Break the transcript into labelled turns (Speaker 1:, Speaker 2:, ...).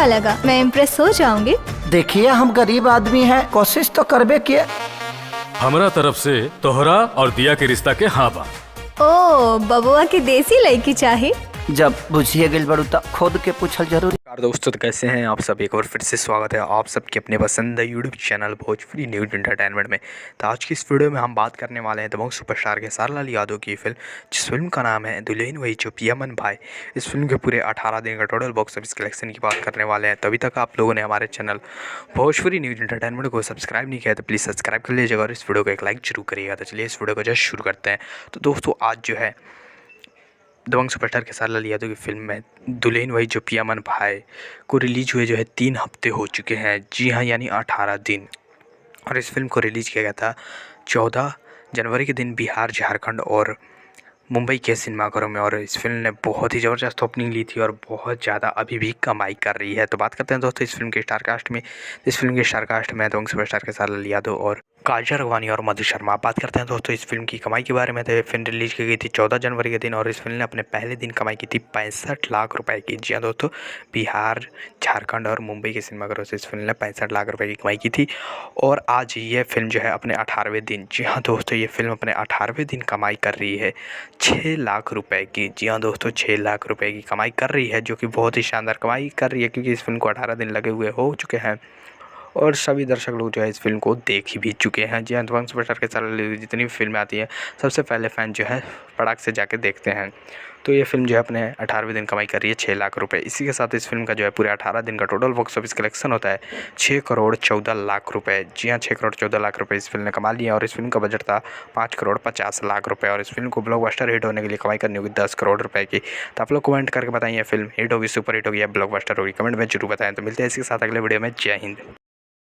Speaker 1: अच्छा लगा, मैं इम्प्रेस हो जाऊंगी।
Speaker 2: देखिए हम गरीब आदमी हैं, कोशिश तो करबे किए।
Speaker 3: हमरा तरफ से तोहरा और दिया के रिश्ता के हाँ बा।
Speaker 1: ओ बबुआ की देसी लड़की चाहिए।
Speaker 2: जब बुझिए गइल बड़ू त खुद के पूछल जरूरी।
Speaker 4: दोस्तों तो कैसे हैं आप सब, एक बार फिर से स्वागत है आप सबके अपने पसंद YouTube channel Bhojpuri news entertainment में। तो आज की इस वीडियो में हम बात करने वाले हैं दबंग सुपरस्टार खेसारी लाल यादव की फिल्म, जिस फिल्म का नाम है दुल्हन वही जो पिया मन भाई। इस फिल्म के पूरे 18 दिन का टोटल बॉक्स ऑफिस कलेक्शन की बात करने वाले हैं। तभी तक आप लोगों ने हमारे चैनल भोजपुरी न्यूज एंटरटेनमेंट को सब्सक्राइब नहीं किया तो प्लीज़ सब्सक्राइब कर लीजिएगा और इस वीडियो को एक लाइक जरूर करिएगा। तो चलिए इस वीडियो को जस्ट शुरू करते हैं। तो दोस्तों आज जो है दबंग सुपरस्टार खेसारी लाल यादव की फिल्म में दुल्हन वही जो पिया मन भाई को रिलीज हुए जो है 3 हफ्ते हो चुके हैं। जी हाँ, यानी 18 दिन। और इस फिल्म को रिलीज किया गया था 14 जनवरी के दिन बिहार, झारखंड और मुंबई के सिनेमाघरों में। और इस फिल्म ने बहुत ही ज़बरदस्त ओपनिंग ली थी और बहुत ज़्यादा अभी भी कमाई कर रही है। तो बात करते हैं दोस्तों इस फिल्म के स्टारकास्ट में। इस फिल्म के स्टारकास्ट में दबंग सुपरस्टार खेसारी लाल यादव और काजल राघवानी और मधु शर्मा। बात करते हैं दोस्तों इस फिल्म की कमाई के बारे में। तो फिल्म रिलीज की गई थी 14 जनवरी के दिन और इस फिल्म ने अपने पहले दिन कमाई की थी 65 लाख रुपए की। जी हाँ दोस्तों, बिहार, झारखंड और मुंबई के सिनेमाघरों से इस फिल्म ने 65 लाख रुपए की कमाई की थी। और आज ये फिल्म जो है अपने 18वें दिन, जी हाँ दोस्तों, ये फिल्म अपने 18वें दिन कमाई कर रही है 6 लाख रुपए की। जी हाँ दोस्तों, 6 लाख रुपए की कमाई कर रही है, जो कि बहुत ही शानदार कमाई कर रही है क्योंकि इस फिल्म को 18 दिन लगे हुए हो चुके हैं और सभी दर्शक लोग जो है इस फिल्म को देख ही भी चुके हैं। जी हाँ, दबंग सुपरस्टार खेसारी जितनी भी फिल्में आती हैं सबसे पहले फ़ैन जो है पड़ाक से जाके देखते हैं। तो ये फिल्म जो है अपने 18वें दिन कमाई कर रही है 6 लाख रुपए। इसी के साथ इस फिल्म का जो है पूरे 18 दिन का टोटल बॉक्स ऑफिस कलेक्शन होता है 6 करोड़ 14 लाख रुपए। जी हाँ, 6 करोड़ 14 लाख रुपए इस फिल्म ने कमा लिया। और इस फिल्म का बजट था 5 करोड़ 50 लाख रुपए और इस फिल्म को ब्लॉकबस्टर हिट होने के लिए कमाई करनी होगी 10 करोड़ रुपए की। तो आप लोग कमेंट करके बताइए फिल्म हिट होगी, सुपर हिट होगी या ब्लॉकबस्टर होगी, कमेंट में जरूर बताएं। तो मिलते हैं इसके साथ अगले वीडियो में। जय हिंद।